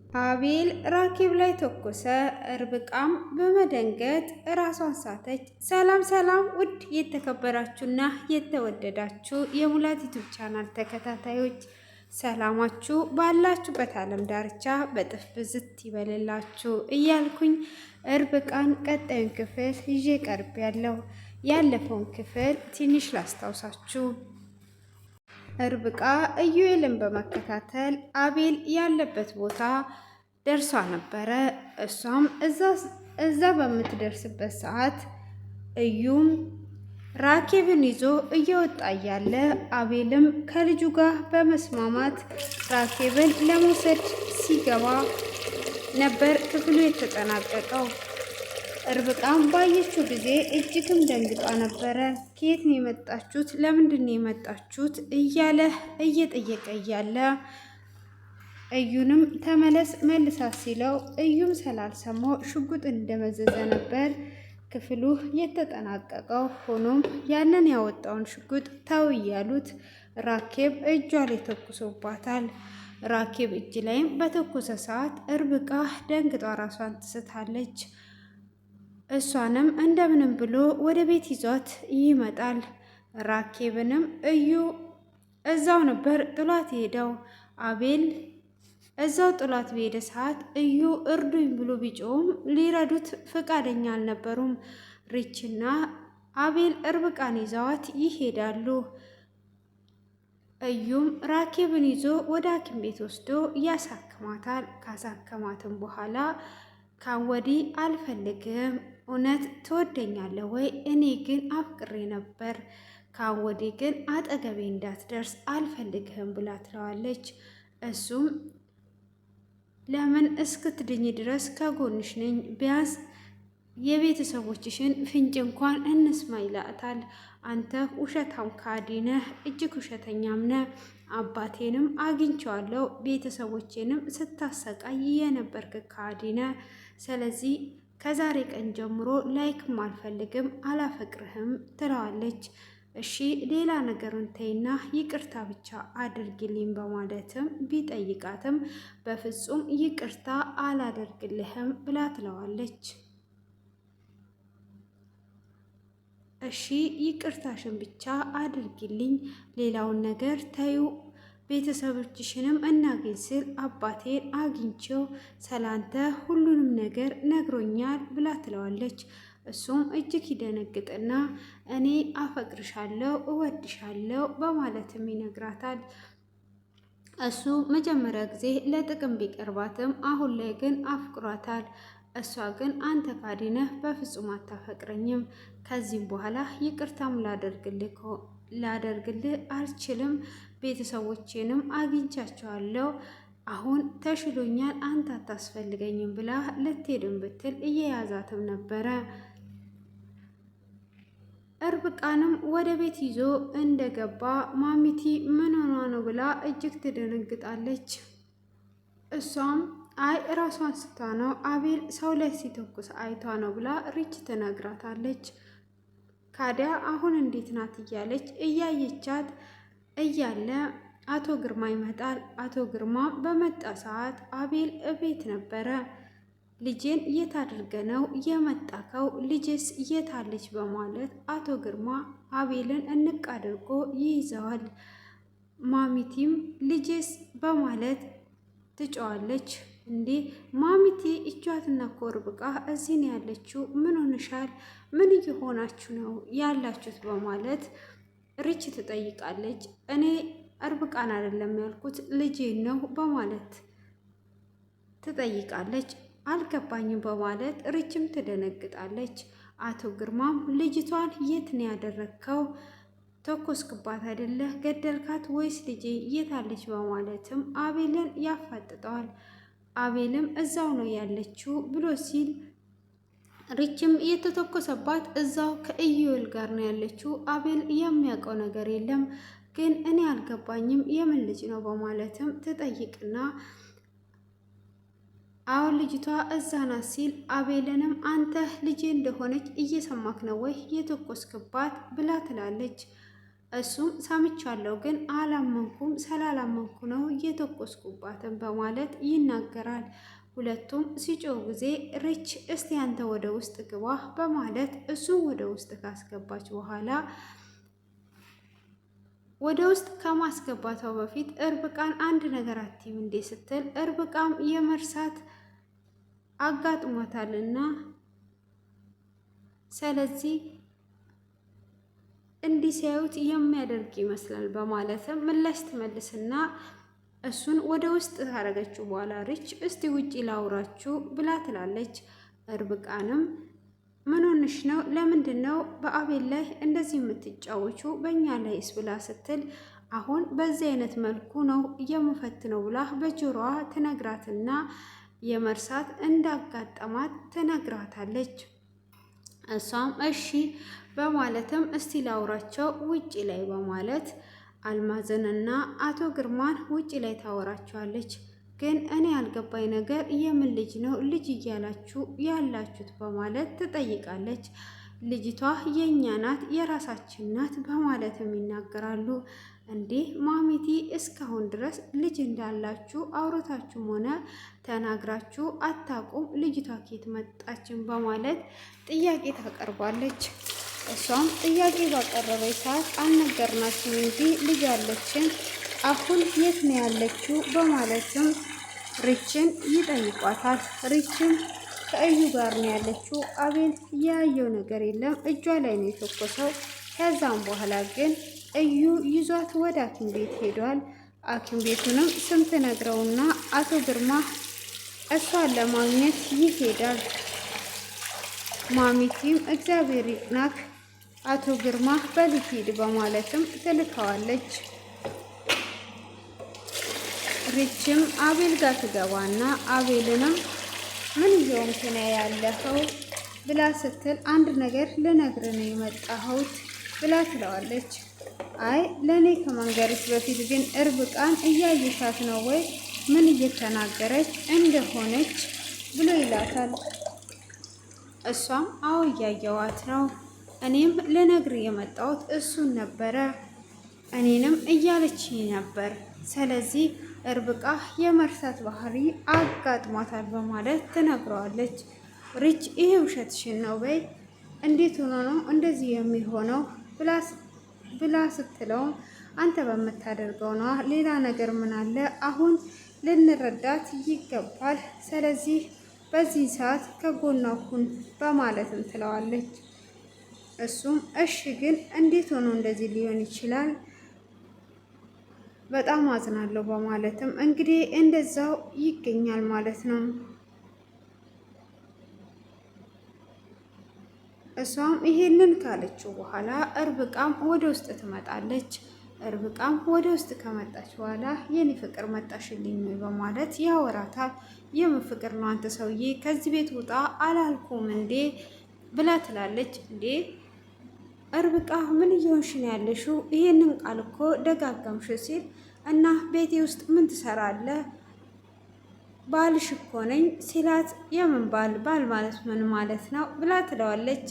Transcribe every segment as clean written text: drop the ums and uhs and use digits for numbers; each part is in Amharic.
አቤል ራኬብ ላይ ተኮሰ። ርብቃም በመደንገጥ ራሷን ሳተች። ሰላም ሰላም! ውድ የተከበራችሁና የተወደዳችሁ የሙላት ዩቲዩብ ቻናል ተከታታዮች ሰላማችሁ ባላችሁበት ዓለም ዳርቻ በጥፍ ብዝት ይበልላችሁ እያልኩኝ ርብቃን ቀጣዩን ክፍል ይዤ ቀርብ ያለው ያለፈውን ክፍል ትንሽ ላስታውሳችሁ። ርብቃ ኢዩኤልን በመከታተል አቤል ያለበት ቦታ ደርሷ ነበረ። እሷም እዛ በምትደርስበት ሰዓት እዩም ራኬብን ይዞ እየወጣ እያለ አቤልም ከልጁ ጋር በመስማማት ራኬብን ለመውሰድ ሲገባ ነበር ክፍሉ የተጠናቀቀው። ርብቃም ባየችው ጊዜ እጅግም ደንግጣ ነበረ። ከየት ነው የመጣችሁት? ለምንድን ነው የመጣችሁት? እያለ እየጠየቀ እያለ እዩንም ተመለስ መልሳ ሲለው እዩም ስላልሰማው ሽጉጥ እንደመዘዘ ነበር ክፍሉ የተጠናቀቀው። ሆኖም ያንን ያወጣውን ሽጉጥ ተው እያሉት ራኬብ እጇ ላይ ተኩሶባታል። ራኬብ እጅ ላይም በተኮሰ ሰዓት ርብቃ ደንግጧ ራሷን ትስታለች። እሷንም እንደምንም ብሎ ወደ ቤት ይዟት ይመጣል። ራኬብንም እዩ እዛው ነበር ጥሏት ሄደው። አቤል እዛው ጥሏት በሄደ ሰዓት እዩ እርዱኝ ብሎ ቢጮውም ሊረዱት ፈቃደኛ አልነበሩም። ሪችና አቤል ርብቃን ይዘዋት ይሄዳሉ። እዩም ራኬብን ይዞ ወደ ሐኪም ቤት ወስዶ ያሳክማታል። ካሳከማትም በኋላ ካወዲህ አልፈልግም፣ እውነት ትወደኛለህ ወይ? እኔ ግን አፍቅሬ ነበር፣ ካወዲህ ግን አጠገቤ እንዳትደርስ አልፈልግህም ብላ ትለዋለች። እሱም ለምን እስክትድኝ ድረስ ከጎንሽ ነኝ፣ ቢያንስ የቤተሰቦችሽን ፍንጭ እንኳን እንስማ ይላታል። አንተ ውሸታም ካዲ ነህ፣ እጅግ ውሸተኛም ነህ። አባቴንም አግኝቼዋለሁ፣ ቤተሰቦቼንም ስታሰቃይ የነበርክ ካዲ ነህ። ስለዚህ ከዛሬ ቀን ጀምሮ ላይክም አልፈልግም፣ አላፈቅርህም ትለዋለች። እሺ ሌላ ነገሩን ተይና ይቅርታ ብቻ አድርግልኝ በማለትም ቢጠይቃትም በፍጹም ይቅርታ አላደርግልህም ብላ ትለዋለች። እሺ ይቅርታሽን ብቻ አድርጊልኝ፣ ሌላውን ነገር ተዩ፣ ቤተሰቦችሽንም እናገኝ ስል አባቴን አግኝቼው ሰላንተ ሁሉንም ነገር ነግሮኛል ብላ ትለዋለች። እሱም እጅግ ይደነግጥና እኔ አፈቅርሻለሁ፣ እወድሻለሁ በማለትም ይነግራታል። እሱ መጀመሪያ ጊዜ ለጥቅም ቢቀርባትም አሁን ላይ ግን አፍቅሯታል። እሷ ግን አንተ ካዲ ነህ፣ በፍጹም አታፈቅረኝም፣ ከዚህም በኋላ ይቅርታም ላደርግልህ አልችልም፣ ቤተሰቦቼንም አግኝቻቸዋለሁ፣ አሁን ተሽሎኛል፣ አንተ አታስፈልገኝም ብላ ልትሄድም ብትል እየያዛትም ነበረ። ርብቃንም ወደ ቤት ይዞ እንደገባ ማሚቲ ምን ሆኗ ነው ብላ እጅግ ትደነግጣለች። እሷም አይ ራሷን ስታ ነው፣ አቤል ሰው ላይ ሲተኩስ አይቷ ነው ብላ ሪች ትነግራታለች። ካዲያ አሁን እንዴት ናት እያለች እያየቻት እያለ አቶ ግርማ ይመጣል። አቶ ግርማ በመጣ ሰዓት አቤል እቤት ነበረ። ልጄን የት አድርገ ነው የመጣከው? ልጅስ የታለች? በማለት አቶ ግርማ አቤልን እንቅ አድርጎ ይይዘዋል። ማሚቲም ልጅስ በማለት ትጨዋለች። እንዴ ማሚቲ እጇትና እኮ ርብቃ እዚህ ነው ያለችው፣ ምን ሆነሻል? ምን እየሆናችሁ ነው ያላችሁት? በማለት ሪች ትጠይቃለች። እኔ ርብቃን አይደለም ያልኩት ልጄን ነው በማለት ትጠይቃለች። አልገባኝም በማለት ሪችም ትደነግጣለች። አቶ ግርማም ልጅቷን የት ነው ያደረግከው? ተኮስክባት አይደለ? ገደልካት ወይስ ልጄ የታለች? በማለትም አቤልን ያፋጥጠዋል። አቤልም እዛው ነው ያለችው ብሎ ሲል ሪችም የተተኮሰባት እዛው ከኢዩኤል ጋር ነው ያለችው፣ አቤል የሚያውቀው ነገር የለም፣ ግን እኔ አልገባኝም የምን ልጅ ነው በማለትም ትጠይቅና አሁን ልጅቷ እዛ ናት ሲል አቤልንም አንተ ልጄ እንደሆነች እየሰማክ ነው ወይ የተኮስክባት ብላ ትላለች። እሱም ሰምቻለሁ ግን አላመንኩም፣ ስላላመንኩ ነው እየተኮስኩባትን በማለት ይናገራል። ሁለቱም ሲጮው ጊዜ ሪች እስቲ አንተ ወደ ውስጥ ግባ በማለት እሱም ወደ ውስጥ ካስገባች በኋላ ወደ ውስጥ ከማስገባቷ በፊት እርብቃን አንድ ነገር አትይም እንዴ ስትል እርብቃም የመርሳት አጋጥሟታልና ስለዚህ እንዲህ ሲያዩት የሚያደርግ ይመስላል በማለትም ምላሽ ትመልስና እሱን ወደ ውስጥ ታረገችው በኋላ ሪች እስቲ ውጪ ላውራችሁ ብላ ትላለች። እርብቃንም ምን ሆነሽ ነው? ለምንድን ነው በአቤል ላይ እንደዚህ የምትጫወቹ በእኛ ላይስ ብላ ስትል አሁን በዚህ አይነት መልኩ ነው የምፈትነው ብላ በጆሮዋ ትነግራትና የመርሳት እንዳጋጠማት ትነግራታለች። እሷም እሺ በማለትም እስቲ ላውራቸው ውጪ ላይ በማለት አልማዝንና አቶ ግርማን ውጪ ላይ ታወራቸዋለች። ግን እኔ ያልገባኝ ነገር የምን ልጅ ነው ልጅ እያላችሁ ያላችሁት በማለት ትጠይቃለች። ልጅቷ የእኛ ናት የራሳችን ናት በማለትም ይናገራሉ። እንዴ ማሚቲ እስካሁን ድረስ ልጅ እንዳላችሁ አውሮታችሁም ሆነ ተናግራችሁ አታውቁም፣ ልጅቷ ኬት መጣችን በማለት ጥያቄ ታቀርባለች። እሷም ጥያቄ ባቀረበች ሰዓት አልነገርናችም እንጂ ልጅ አለችን፣ አሁን የት ነው ያለችው በማለትም ሪችን ይጠይቋታል። ሪችም ከእዩ ጋር ነው ያለችው፣ አቤል ያየው ነገር የለም እጇ ላይ ነው የተኮሰው። ከዛም በኋላ ግን እዩ ይዟት ወደ ሐኪም ቤት ሄዷል። ሐኪም ቤቱንም ስም ትነግረውና አቶ ግርማ እሷን ለማግኘት ይሄዳል። ማሚቲም እግዚአብሔር ይቅናክ አቶ ግርማ በልት ሂድ በማለትም ትልከዋለች። ሪችም አቤል ጋር ትገባና አቤልንም ምን እየሆንክ ነው ያለኸው ብላ ስትል አንድ ነገር ልነግርህ ነው የመጣሁት ብላ ትለዋለች። አይ ለእኔ ከመንገርሽ በፊት ግን እርብቃን እያየሻት ነው ወይ ምን እየተናገረች እንደሆነች ብሎ ይላታል። እሷም አዎ እያየዋት ነው፣ እኔም ልነግር የመጣሁት እሱን ነበረ፣ እኔንም እያለችኝ ነበር። ስለዚህ እርብቃ የመርሳት ባህሪ አጋጥሟታል በማለት ትነግረዋለች። ሪች ይሄ ውሸትሽን ነው በይ፣ እንዴት ሆኖ ነው እንደዚህ የሚሆነው ብላ ስትለውም አንተ በምታደርገው ነዋ፣ ሌላ ነገር ምን አለ? አሁን ልንረዳት ይገባል። ስለዚህ በዚህ ሰዓት ከጎኗ ሁን በማለትም ትለዋለች። እሱም እሺ ግን እንዴት ሆኖ እንደዚህ ሊሆን ይችላል? በጣም አዝናለሁ በማለትም እንግዲህ እንደዛው ይገኛል ማለት ነው። እሷም ይሄንን ካለችው በኋላ እርብቃም ወደ ውስጥ ትመጣለች። እርብቃም ወደ ውስጥ ከመጣች በኋላ የኔ ፍቅር መጣሽልኝ በማለት ያወራታል። የምን ፍቅር ነው አንተ ሰውዬ ከዚህ ቤት ውጣ አላልኩም እንዴ ብላ ትላለች። እንዴ እርብቃ ምን እየሆንሽ ነው ያለሽው? ይሄንን ቃል እኮ ደጋገምሽ ሲል እና ቤቴ ውስጥ ምን ትሰራለህ? ባልሽ እኮ ነኝ ሲላት የምን ባል ማለት ምን ማለት ነው ብላ ትለዋለች።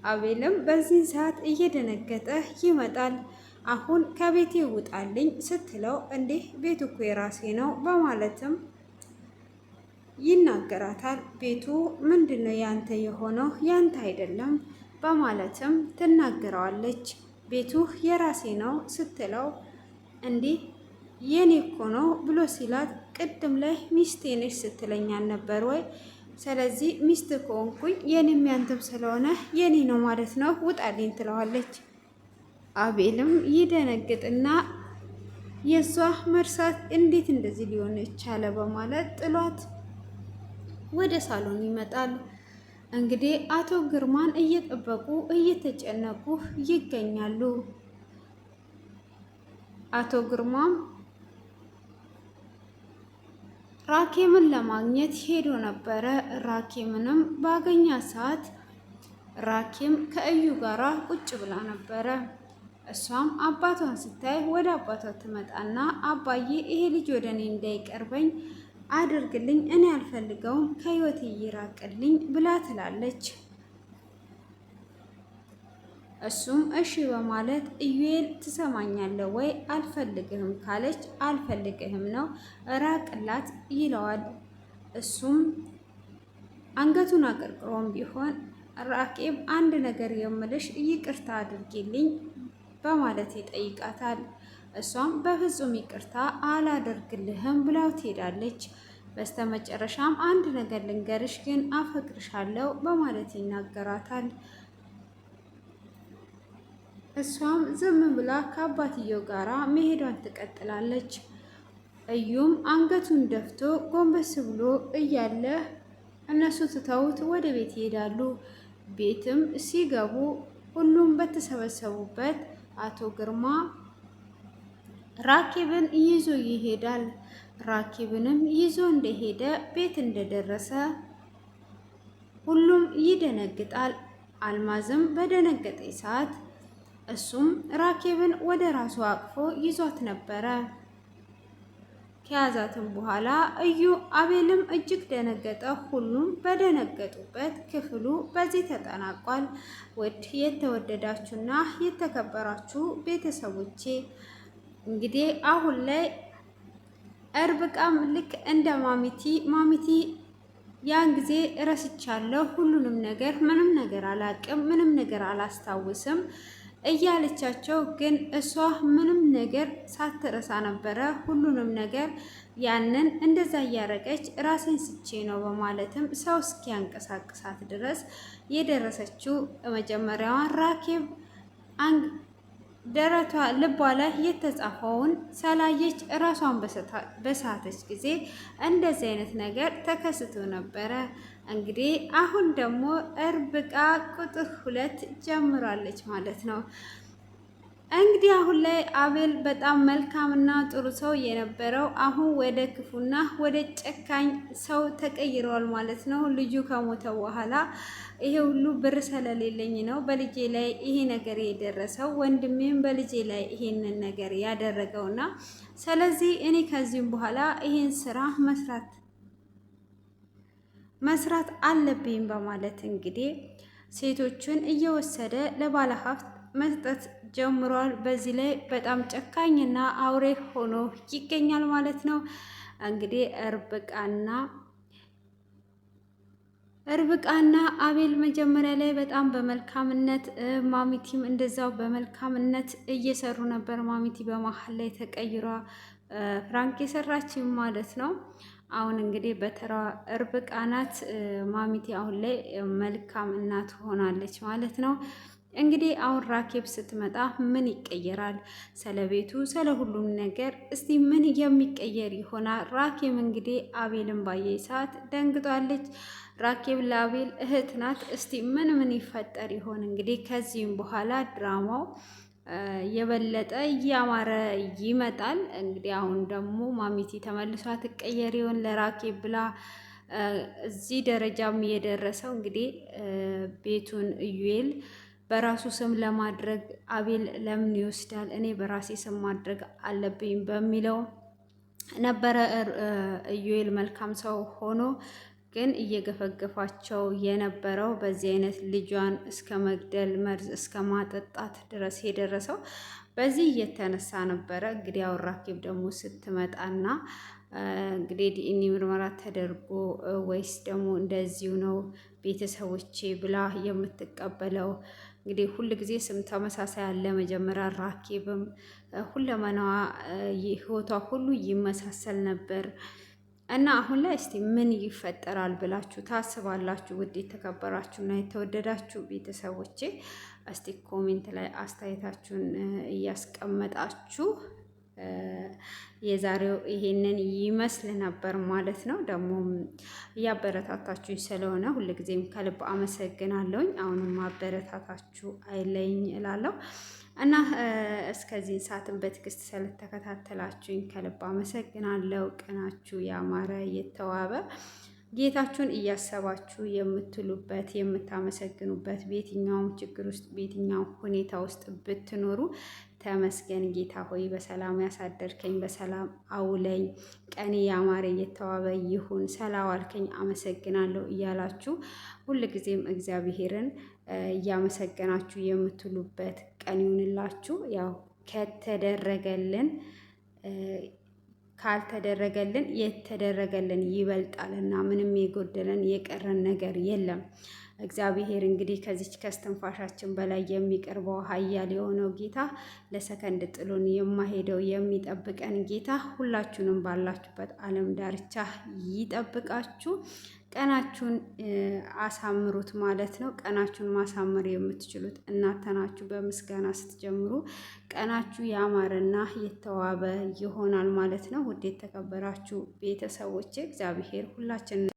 አቤልም በዚህ ሰዓት እየደነገጠ ይመጣል። አሁን ከቤቴ ውጣልኝ ስትለው እንዴ ቤቱ እኮ የራሴ ነው በማለትም ይናገራታል። ቤቱ ምንድነው ያንተ የሆነው? ያንተ አይደለም በማለትም ትናገረዋለች። ቤቱ የራሴ ነው ስትለው እንዴ የኔ እኮ ነው ብሎ ሲላት ቅድም ላይ ሚስቴ ነሽ ስትለኛል ነበር ወይ? ስለዚህ ሚስት ከሆንኩኝ የኔም ያንተም ስለሆነ የኔ ነው ማለት ነው፣ ውጣልኝ ትለዋለች። አቤልም ይደነግጥና የሷ መርሳት እንዴት እንደዚህ ሊሆን ይቻለ በማለት ጥሏት ወደ ሳሎን ይመጣል። እንግዲህ አቶ ግርማን እየጠበቁ እየተጨነቁ ይገኛሉ። አቶ ግርማም ራኬምን ለማግኘት ሄዶ ነበረ። ራኬምንም ባገኛ ሰዓት ራኬም ከእዩ ጋራ ቁጭ ብላ ነበረ። እሷም አባቷን ስታይ ወደ አባቷ ትመጣና አባዬ ይሄ ልጅ ወደ እኔ እንዳይቀርበኝ አድርግልኝ፣ እኔ አልፈልገውም፣ ከህይወቴ ይራቅልኝ ብላ ትላለች። እሱም እሺ በማለት ኢዩኤል ትሰማኛለህ ወይ? አልፈልግህም ካለች አልፈልግህም ነው ራቅላት ይለዋል። እሱም አንገቱን አቀርቅሮም ቢሆን ራኬብ አንድ ነገር የምልሽ ይቅርታ አድርጊልኝ በማለት ይጠይቃታል። እሷም በፍጹም ይቅርታ አላደርግልህም ብላው ትሄዳለች። በስተመጨረሻም አንድ ነገር ልንገርሽ ግን አፈቅርሻለሁ በማለት ይናገራታል። እሷም ዝም ብላ ከአባትየው ጋራ መሄዷን ትቀጥላለች። እዩም አንገቱን ደፍቶ ጎንበስ ብሎ እያለ እነሱ ትተውት ወደ ቤት ይሄዳሉ። ቤትም ሲገቡ ሁሉም በተሰበሰቡበት አቶ ግርማ ራኬብን ይዞ ይሄዳል። ራኬብንም ይዞ እንደሄደ ቤት እንደደረሰ ሁሉም ይደነግጣል። አልማዝም በደነገጠ ሰዓት እሱም ራኬብን ወደ ራሱ አቅፎ ይዟት ነበረ። ከያዛትም በኋላ እዩ አቤልም እጅግ ደነገጠ። ሁሉም በደነገጡበት ክፍሉ በዚህ ተጠናቋል። ውድ የተወደዳችሁና የተከበራችሁ ቤተሰቦቼ እንግዲህ አሁን ላይ እርብቃም ልክ እንደ ማሚቲ ያን ጊዜ እረስቻለሁ፣ ሁሉንም ነገር ምንም ነገር አላቅም፣ ምንም ነገር አላስታውስም እያለቻቸው ግን እሷ ምንም ነገር ሳትረሳ ነበረ ሁሉንም ነገር ያንን እንደዛ እያረገች ራሴን ስቼ ነው በማለትም ሰው እስኪያንቀሳቅሳት ድረስ የደረሰችው መጀመሪያዋን ራኬብ ደረቷ ልቧ ላይ የተጻፈውን ሰላየች ራሷን በሳተች ጊዜ እንደዚህ አይነት ነገር ተከስቶ ነበረ። እንግዲህ አሁን ደግሞ እርብቃ ቁጥር 2 ጀምራለች ማለት ነው። እንግዲህ አሁን ላይ አቤል በጣም መልካምና ጥሩ ሰው የነበረው አሁን ወደ ክፉና ወደ ጨካኝ ሰው ተቀይሯል ማለት ነው። ልጁ ከሞተ በኋላ ይሄ ሁሉ ብር ስለሌለኝ ነው በልጄ ላይ ይሄ ነገር የደረሰው፣ ወንድሜም በልጄ ላይ ይሄንን ነገር ያደረገውና ስለዚህ እኔ ከዚህም በኋላ ይሄን ስራ መስራት አለብኝ በማለት እንግዲህ ሴቶቹን እየወሰደ ለባለሀብት መስጠት ጀምሯል። በዚህ ላይ በጣም ጨካኝና አውሬ ሆኖ ይገኛል ማለት ነው። እንግዲህ እርብቃና አቤል መጀመሪያ ላይ በጣም በመልካምነት ማሚቲም እንደዛው በመልካምነት እየሰሩ ነበር። ማሚቲ በመሀል ላይ ተቀይሯ ፍራንክ የሰራችው ማለት ነው። አሁን እንግዲህ በተራ እርብቃ ናት። ማሚቲ አሁን ላይ መልካም እናት ሆናለች ማለት ነው። እንግዲህ አሁን ራኬብ ስትመጣ ምን ይቀየራል? ስለ ቤቱ ስለ ሁሉም ነገር እስቲ ምን የሚቀየር ይሆናል? ራኬብ እንግዲህ አቤልን ባየ ሰዓት ደንግጧለች። ራኬብ ለአቤል እህት ናት። እስቲ ምን ይፈጠር ይሆን? እንግዲህ ከዚህም በኋላ ድራማው የበለጠ እያማረ ይመጣል። እንግዲህ አሁን ደግሞ ማሚቲ ተመልሷ ትቀየር ይሆን ለራኬብ ብላ እዚህ ደረጃም የደረሰው እንግዲህ ቤቱን ኢዩኤል በራሱ ስም ለማድረግ አቤል ለምን ይወስዳል? እኔ በራሴ ስም ማድረግ አለብኝ በሚለው ነበረ ኢዩኤል መልካም ሰው ሆኖ ግን እየገፈገፋቸው የነበረው በዚህ አይነት ልጇን እስከ መግደል መርዝ እስከ ማጠጣት ድረስ የደረሰው በዚህ እየተነሳ ነበረ። እንግዲህ ያው ራኬብ ደግሞ ስትመጣና እንግዲህ ዲኤንኤ ምርመራ ተደርጎ ወይስ ደግሞ እንደዚሁ ነው ቤተሰቦቼ ብላ የምትቀበለው እንግዲህ ሁል ጊዜ ስም ተመሳሳይ አለ። መጀመሪያ ራኬብም ሁለመናዋ ህይወቷ ሁሉ ይመሳሰል ነበር እና አሁን ላይ እስቲ ምን ይፈጠራል ብላችሁ ታስባላችሁ? ውድ የተከበራችሁና የተወደዳችሁ ቤተሰቦቼ እስቲ ኮሜንት ላይ አስተያየታችሁን እያስቀመጣችሁ የዛሬው ይሄንን ይመስል ነበር ማለት ነው። ደግሞ እያበረታታችሁኝ ስለሆነ ሁልጊዜም ከልብ አመሰግናለሁኝ። አሁንም ማበረታታችሁ አይለኝ እላለሁ እና እስከዚህ ሰዓትን በትዕግስት ስለተከታተላችሁኝ ከልብ አመሰግናለሁ። ቀናችሁ ያማረ የተዋበ ጌታችሁን እያሰባችሁ የምትሉበት የምታመሰግኑበት በየትኛውም ችግር ውስጥ በየትኛውም ሁኔታ ውስጥ ብትኖሩ ተመስገን ጌታ ሆይ በሰላም ያሳደርከኝ፣ በሰላም አውለኝ፣ ቀኔ ያማረ የተዋበ ይሁን፣ ስላዋልከኝ አመሰግናለሁ እያላችሁ ሁልጊዜም እግዚአብሔርን እያመሰገናችሁ የምትሉበት ቀን ይሁንላችሁ። ያው ከተደረገልን ካልተደረገልን የተደረገልን ይበልጣልና ምንም የጎደለን የቀረን ነገር የለም። እግዚአብሔር እንግዲህ ከዚች ከስትንፋሻችን በላይ የሚቀርበው ኃያል የሆነው ጌታ ለሰከንድ ጥሎን የማሄደው የሚጠብቀን ጌታ ሁላችሁንም ባላችሁበት ዓለም ዳርቻ ይጠብቃችሁ። ቀናችሁን አሳምሩት ማለት ነው። ቀናችሁን ማሳመር የምትችሉት እናንተ ናችሁ። በምስጋና ስትጀምሩ ቀናችሁ ያማረና የተዋበ ይሆናል ማለት ነው። ውድ የተከበራችሁ ቤተሰቦቼ እግዚአብሔር ሁላችንን